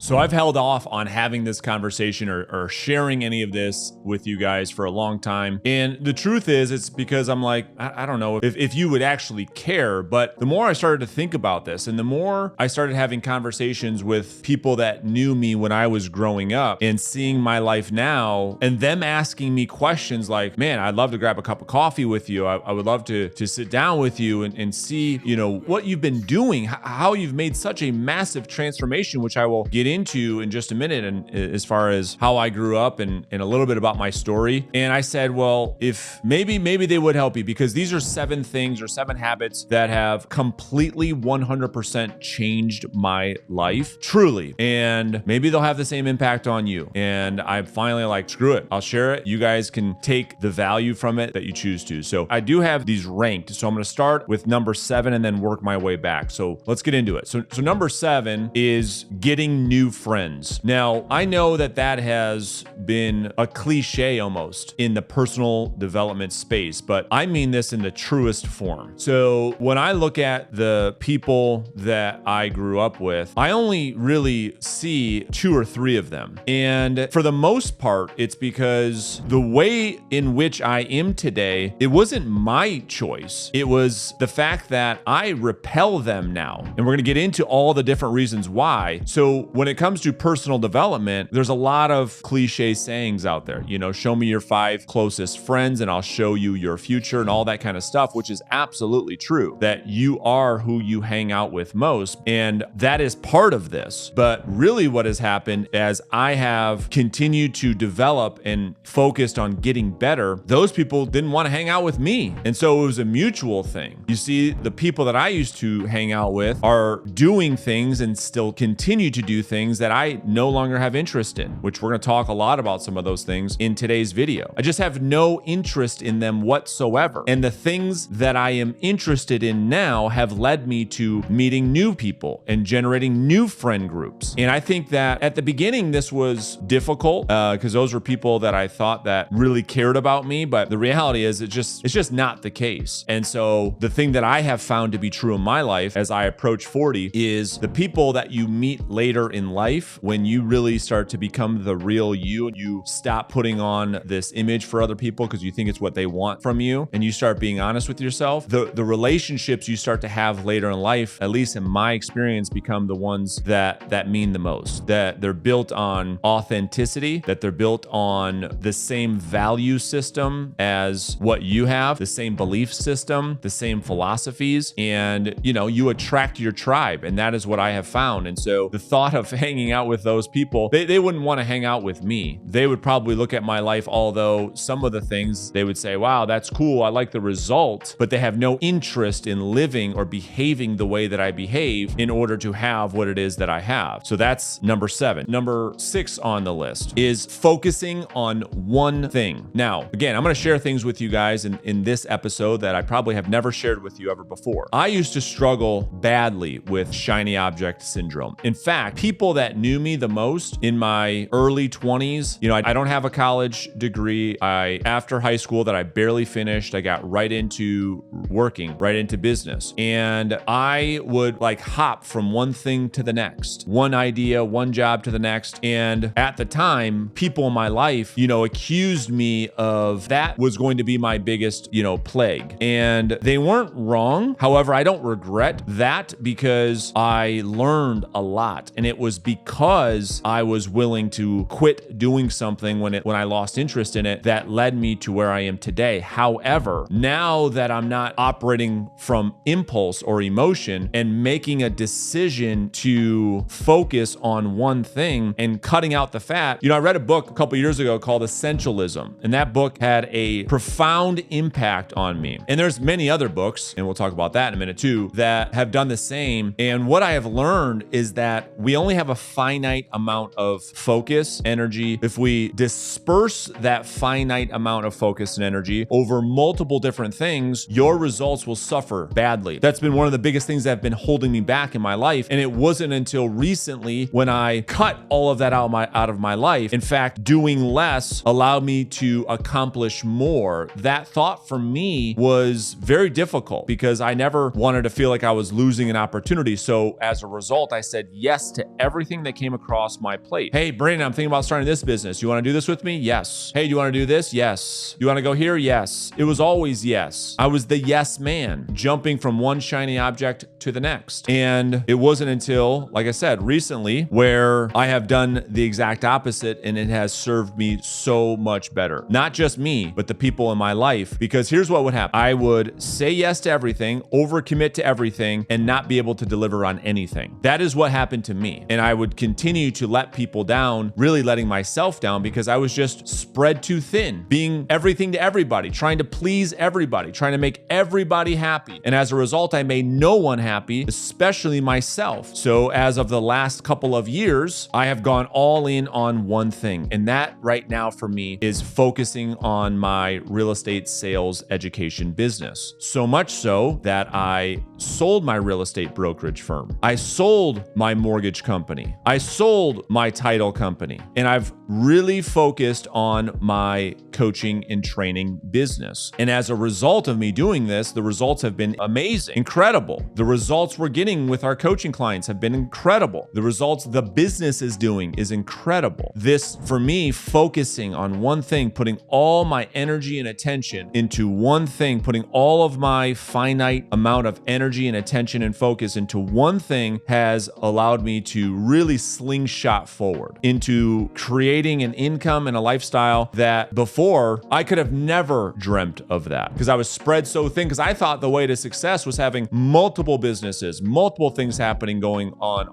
So I've held off on having this conversation or sharing any of this with you guys for a long time. And the truth is, it's because I'm like, I don't know if you would actually care, but the more I started to think about this and the more I started having conversations with people that knew me when I was growing up and seeing my life now and them asking me questions like, man, I'd love to grab a cup of coffee with you. I would love to sit down with you and see, you know, what you've been doing, how you've made such a massive transformation, which I will get into in just a minute, and as far as how I grew up and a little bit about my story. And I said, well, if maybe they would help you, because these are 7 things or 7 habits that have completely 100% changed my life, truly. And maybe they'll have the same impact on you. And I'm finally like, screw it, I'll share it. You guys can take the value from it that you choose to. So I do have these ranked. So I'm going to start with number 7 and then work my way back. So let's get into it. So number 7 is getting new friends. Now, I know that has been a cliche almost in the personal development space, but I mean this in the truest form. So when I look at the people that I grew up with, I only really see 2 or 3 of them. And for the most part, it's because the way in which I am today, it wasn't my choice. It was the fact that I repel them now. And we're going to get into all the different reasons why. So when it comes to personal development, there's a lot of cliche sayings out there. You know, show me your 5 closest friends and I'll show you your future and all that kind of stuff, which is absolutely true, that you are who you hang out with most. And that is part of this. But really what has happened as I have continued to develop and focused on getting better, those people didn't want to hang out with me. And so it was a mutual thing. You see, the people that I used to hang out with are doing things and still continue to do things that I no longer have interest in, which we're going to talk a lot about some of those things in today's video. I just have no interest in them whatsoever. And the things that I am interested in now have led me to meeting new people and generating new friend groups. And I think that at the beginning, this was difficult because those were people that I thought that really cared about me. But the reality is it's just not the case. And so the thing that I have found to be true in my life as I approach 40 is the people that you meet later in life, when you really start to become the real you, you stop putting on this image for other people because you think it's what they want from you, and you start being honest with yourself, the relationships you start to have later in life, at least in my experience, become the ones that mean the most, that they're built on authenticity, that they're built on the same value system as what you have, the same belief system, the same philosophies, and you attract your tribe. And that is what I have found. And so the thought of hanging out with those people, they wouldn't want to hang out with me. They would probably look at my life, although some of the things they would say, wow, that's cool, I like the result, but they have no interest in living or behaving the way that I behave in order to have what it is that I have. So that's number 7. Number 6 on the list is focusing on one thing. Now, again, I'm going to share things with you guys in this episode that I probably have never shared with you ever before. I used to struggle badly with shiny object syndrome. In fact, people that knew me the most in my early 20s, I don't have a college degree. After high school that I barely finished, I got right into working, right into business. And I would hop from one thing to the next, one idea, one job to the next. And at the time, people in my life, accused me of that was going to be my biggest, plague. And they weren't wrong. However, I don't regret that because I learned a lot. And it was because I was willing to quit doing something when I lost interest in it that led me to where I am today. However, now that I'm not operating from impulse or emotion and making a decision to focus on one thing and cutting out the fat, I read a book a couple years ago called Essentialism, and that book had a profound impact on me. And there's many other books, and we'll talk about that in a minute too, that have done the same. And what I have learned is that we only have a finite amount of focus, energy. If we disperse that finite amount of focus and energy over multiple different things, your results will suffer badly. That's been one of the biggest things that have been holding me back in my life. And it wasn't until recently when I cut all of that out of my life. In fact, doing less allowed me to accomplish more. That thought for me was very difficult because I never wanted to feel like I was losing an opportunity. So as a result, I said yes to everything everything that came across my plate. Hey, Brandon, I'm thinking about starting this business. You want to do this with me? Yes. Hey, do you want to do this? Yes. You want to go here? Yes. It was always yes. I was the yes man, jumping from one shiny object to the next. And it wasn't until, like I said, recently where I have done the exact opposite, and it has served me so much better. Not just me, but the people in my life. Because here's what would happen. I would say yes to everything, overcommit to everything, and not be able to deliver on anything. That is what happened to me. And I would continue to let people down, really letting myself down, because I was just spread too thin, being everything to everybody, trying to please everybody, trying to make everybody happy. And as a result, I made no one happy, especially myself. So as of the last couple of years, I have gone all in on one thing. And that right now for me is focusing on my real estate sales education business. So much so that I sold my real estate brokerage firm. I sold my mortgage company. I sold my title company. And I've really focused on my coaching and training business. And as a result of me doing this, the results have been amazing, incredible. The results we're getting with our coaching clients have been incredible. The results the business is doing is incredible. This, for me, focusing on one thing, putting all my energy and attention into one thing, putting all of my finite amount of energy and attention and focus into one thing has allowed me to really slingshot forward into creating an income and a lifestyle that before I could have never dreamt of that, because I was spread so thin, because I thought the way to success was having multiple businesses, multiple things happening going on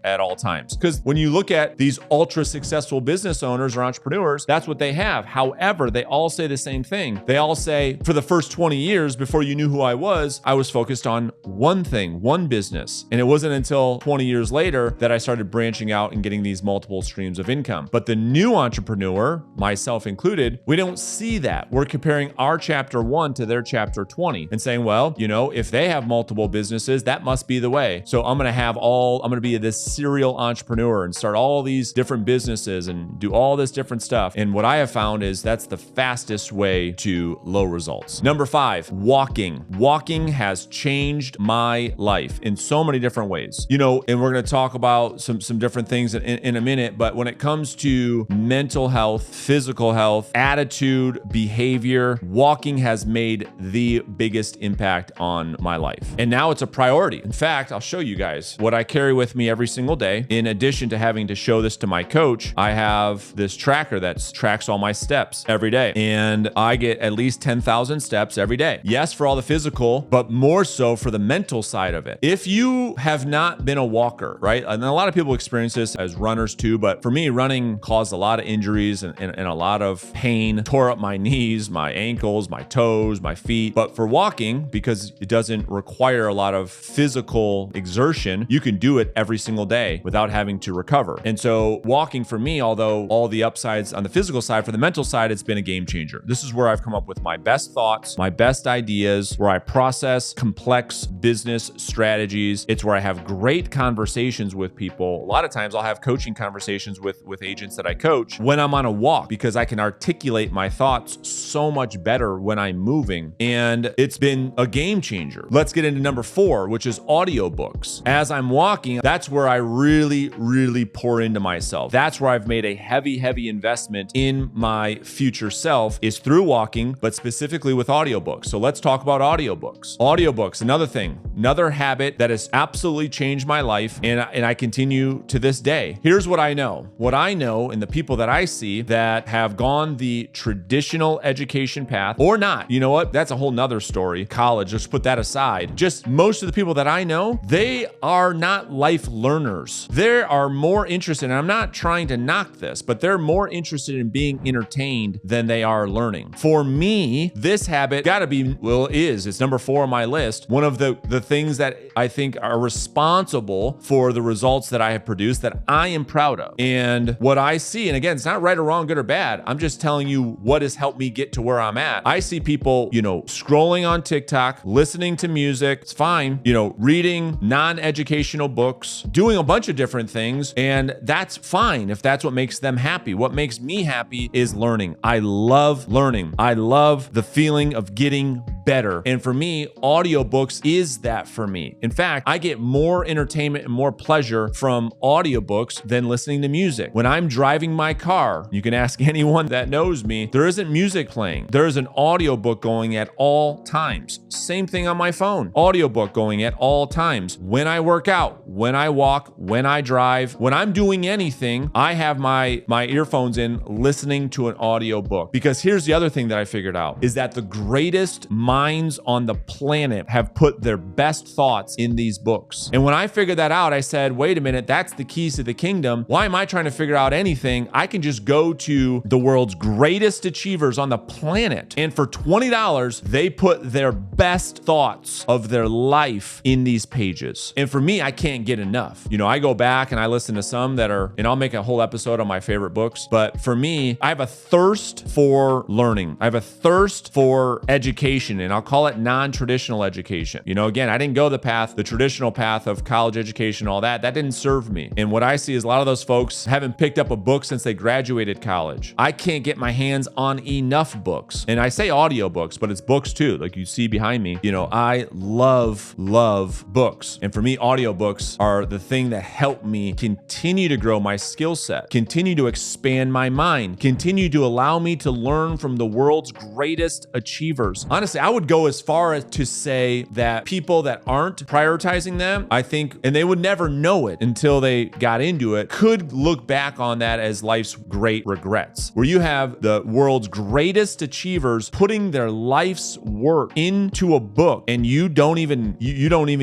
at all times. Because when you look at these ultra successful business owners or entrepreneurs, that's what they have. However, they all say the same thing. They all say, for the first 20 years before you knew who I was focused on one thing, one business. And it wasn't until 20 years later that I started branching out and getting these multiple streams of income. But the new entrepreneur, myself included, we don't see that. We're comparing our chapter 1 to their chapter 20 and saying, well, if they have multiple businesses, that must be the way. So I'm going to be this serial entrepreneur and start all these different businesses and do all this different stuff. And what I have found is that's the fastest way to low results. Number 5, walking. Walking has changed my life in so many different ways. And we're going to talk about some different things in a minute, but when it comes to mental health, physical health, attitude, behavior, walking has made the biggest impact on my life. And now it's a priority. In fact, I'll show you guys what I carry with me every single day. In addition to having to show this to my coach, I have this tracker that tracks all my steps every day. And I get at least 10,000 steps every day. Yes, for all the physical, but more so for the mental side of it. If you have not been a walker, right? And a lot of people experience this as runners too, but for me, running caused a lot of injuries and a lot of pain, tore up my knees, my ankles, my toes, my feet. But for walking, because it doesn't require a lot of physical exertion, you can do it every single day without having to recover. And so walking for me, although all the upsides on the physical side, for the mental side, it's been a game changer. This is where I've come up with my best thoughts, my best ideas, where I process complex business strategies. It's where I have great conversations with people. A lot of times I'll have coaching conversations with agents that I coach when I'm on a walk, because I can articulate my thoughts so much better when I'm moving. And it's been a game changer. Let's get into number 4, which is audiobooks. As I'm walking, that's where I really, really pour into myself. That's where I've made a heavy investment in my future self, is through walking, but specifically with audiobooks. So let's talk about audiobooks. Audiobooks, another thing, another habit that has absolutely changed my life, and I continue to this day. Here's what I know. What I know, and the people that I see that have gone the traditional education path or not, you know what? That's a whole nother story. College, just put that aside. Just most of the people that I know, they are not life learners. They are more interested, and I'm not trying to knock this, but they're more interested in being entertained than they are learning. For me, this habit gotta be, it's number 4 on my list. One of the things that I think are responsible for the results that I have produced that I am proud of. And what I see, and again, it's not right or wrong, good or bad. I'm just telling you what has helped me get to where I'm at. I see people, scrolling on TikTok, listening to music. It's fine. Reading non-educational books, doing a bunch of different things. And that's fine if that's what makes them happy. What makes me happy is learning. I love learning. I love the feeling of getting get better. And for me, audiobooks is that for me. In fact, I get more entertainment and more pleasure from audiobooks than listening to music. When I'm driving my car, you can ask anyone that knows me, there isn't music playing. There is an audiobook going at all times. Same thing on my phone. Audiobook going at all times. When I work out, when I walk, when I drive, when I'm doing anything, I have my earphones in listening to an audiobook. Because here's the other thing that I figured out is that the greatest minds on the planet have put their best thoughts in these books. And when I figured that out, I said, wait a minute, that's the keys to the kingdom. Why am I trying to figure out anything? I can just go to the world's greatest achievers on the planet. And for $20, they put their best thoughts of their life in these pages. And for me, I can't get enough. You know, I go back and I listen to some that are, and I'll make a whole episode on my favorite books. But for me, I have a thirst for learning. I have a thirst for education, and I'll call it non-traditional education. You know, again, I didn't go the traditional path of college education, all that. That didn't serve me. And what I see is a lot of those folks haven't picked up a book since they graduated college. I can't get my hands on enough books. And I say audiobooks, but it's books too. Like you see behind me, you know, I love books. And for me, audiobooks are the thing that help me continue to grow my skill set, continue to expand my mind, continue to allow me to learn from the world's greatest achievers. Honestly, I would go as far as to say that people that aren't prioritizing them, I think, and they would never know it until they got into it, could look back on that as life's great regrets, where you have the world's greatest achievers putting their life's work into a book and you don't even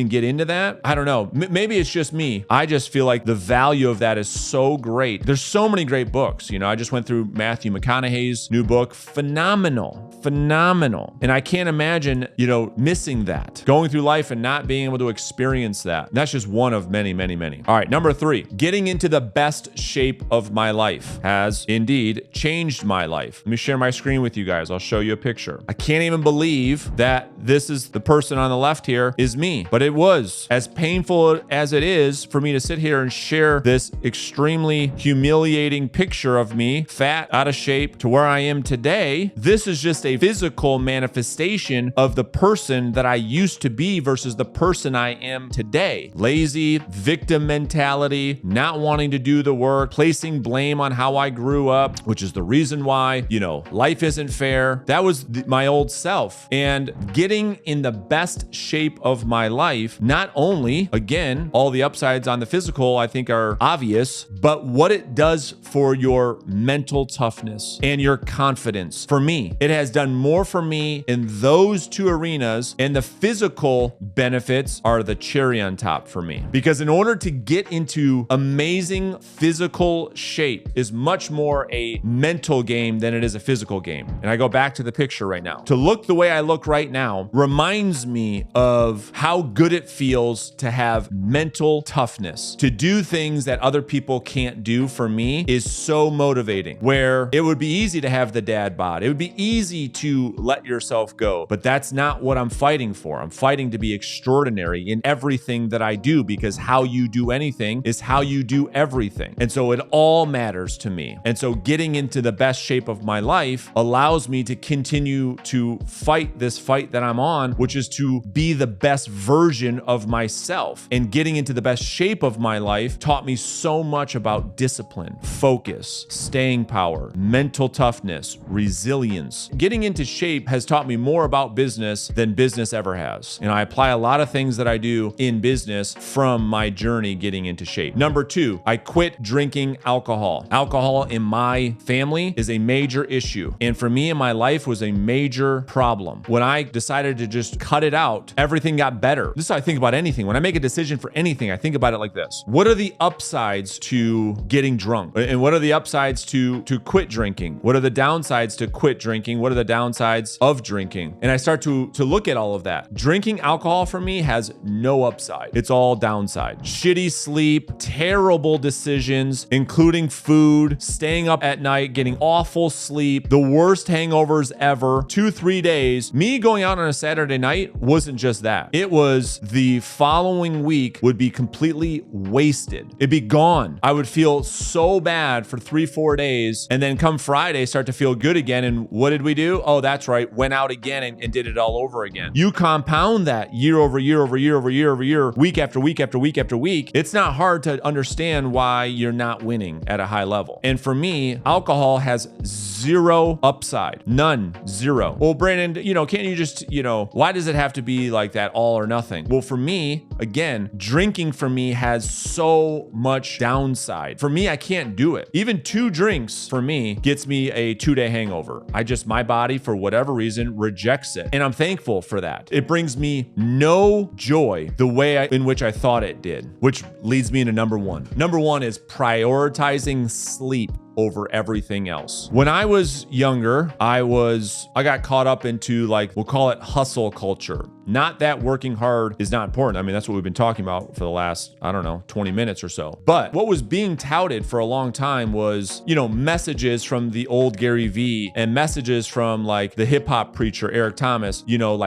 get into that. I don't know. Maybe it's just me. I just feel like the value of that is so great. There's so many great books. You know, I just went through Matthew McConaughey's new book. Phenomenal. And I can't imagine, you know, missing that, going through life and not being able to experience that. That's just one of many. All right, number 3, getting into the best shape of my life has indeed changed my life. Let me share my screen with you guys. I'll show you a picture. I can't even believe that this is the person on the left here is me, but it was as painful as it is for me to sit here and share this extremely humiliating picture of me, fat, out of shape, to where I am today. This is just a physical manifestation of the person that I used to be versus the person I am today. Lazy, victim mentality, not wanting to do the work, placing blame on how I grew up, which is the reason why, you know, life isn't fair. That was my old self. And getting in the best shape of my life, not only, again, all the upsides on the physical, I think are obvious, but what it does for your mental toughness and your confidence. For me, it has done more for me in those two arenas, and the physical benefits are the cherry on top for me. Because in order to get into amazing physical shape is much more a mental game than it is a physical game. And I go back to the picture right now. To look the way I look right now reminds me of how good it feels to have mental toughness. To do things that other people can't do for me is so motivating, where it would be easy to have the dad bod. It would be easy to let yourself go, but that's not what I'm fighting for. I'm fighting to be extraordinary in everything that I do, because how you do anything is how you do everything. And so it all matters to me. And so getting into the best shape of my life allows me to continue to fight this fight that I'm on, which is to be the best version of myself. And getting into the best shape of my life taught me so much about discipline, focus, staying power, mental toughness, resilience. Getting into shape has taught me more about business than business ever has. And I apply a lot of things that I do in business from my journey getting into shape. Number 2, I quit drinking alcohol. Alcohol in my family is a major issue. And for me in my life was a major problem. When I decided to just cut it out, everything got better. This is how I think about anything. When I make a decision for anything, I think about it like this. What are the upsides to getting drunk? And what are the upsides to quit drinking? What are the downsides to quit drinking? What are the downsides of drinking? And I start to look at all of that. Drinking alcohol for me has no upside. It's all downside. Shitty sleep, terrible decisions, including food, staying up at night, getting awful sleep, the worst hangovers ever, 2-3 days. Me going out on a Saturday night wasn't just that. It was the following week would be completely wasted. It'd be gone. I would feel so bad for 3-4 days, and then come Friday, start to feel good again. And what did we do? Oh, that's right. Went out again line and did it all over again. You compound that year over year over year over year over year, week after week after week after week, it's not hard to understand why you're not winning at a high level. And for me, alcohol has zero upside. None. Zero. Well, Brandon, can't you just, why does it have to be like that all or nothing? Well, for me, again, drinking for me has so much downside. For me, I can't do it. Even 2 drinks for me gets me a 2-day hangover. My body, for whatever reason, rejects it. And I'm thankful for that. It brings me no joy the way in which I thought it did, which leads me into number 1. Number 1 is prioritizing sleep over everything else. When I was younger, I got caught up into, we'll call it hustle culture. Not that working hard is not important. I mean, that's what we've been talking about for the last, 20 minutes or so. But what was being touted for a long time was, messages from the old Gary Vee and messages from the hip hop preacher, Eric Thomas,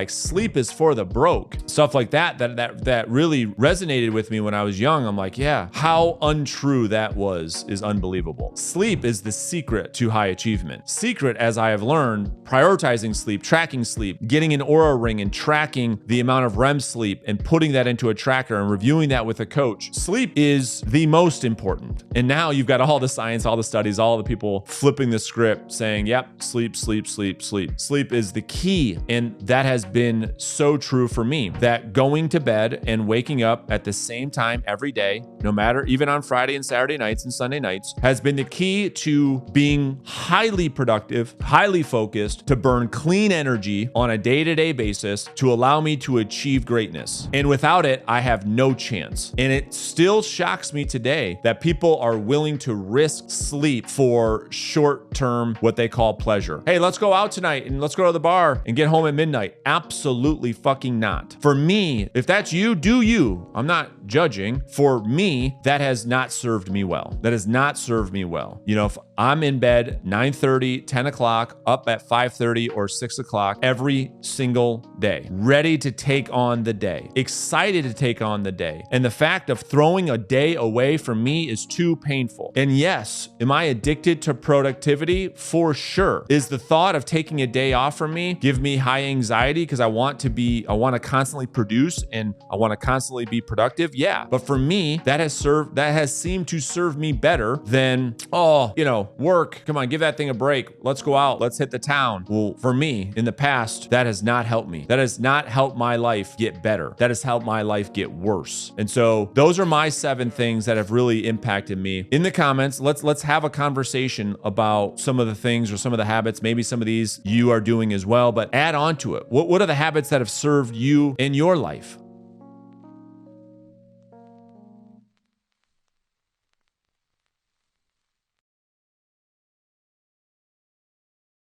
sleep is for the broke. Stuff like that really resonated with me when I was young. I'm like, yeah, how untrue that is unbelievable. Sleep is the secret to high achievement. Secret, as I have learned, prioritizing sleep, tracking sleep, getting an Aura ring and tracking the amount of REM sleep and putting that into a tracker and reviewing that with a coach. Sleep is the most important. And now you've got all the science, all the studies, all the people flipping the script saying, yep, sleep, sleep, sleep, sleep. Sleep is the key. And that has been so true for me, that going to bed and waking up at the same time every day, no matter, even on Friday and Saturday nights and Sunday nights, has been the key to being highly productive, highly focused, to burn clean energy on a day-to-day basis to allow me to achieve greatness. And without it, I have no chance. And it still shocks me today that people are willing to risk sleep for short-term, what they call pleasure. Hey, let's go out tonight and let's go to the bar and get home at midnight. Absolutely fucking not. For me, if that's you, do you. I'm not judging. For me, that has not served me well. That has not served me well. If I'm in bed 9:30, 10 o'clock, up at 5:30 or 6 o'clock every single day, ready to take on the day, excited to take on the day. And the fact of throwing a day away for me is too painful. And yes, am I addicted to productivity? For sure. Is the thought of taking a day off from me give me high anxiety because I want to constantly produce and I want to constantly be productive? Yeah. But for me, that has seemed to serve me better than, work. Come on, give that thing a break. Let's go out. Let's hit the town. Well, for me, in the past, that has not helped me. That has not helped my life get better. That has helped my life get worse. And so those are my 7 things that have really impacted me. In the comments, let's have a conversation about some of the things or some of the habits. Maybe some of these you are doing as well, but add on to it. What are the habits that have served you in your life?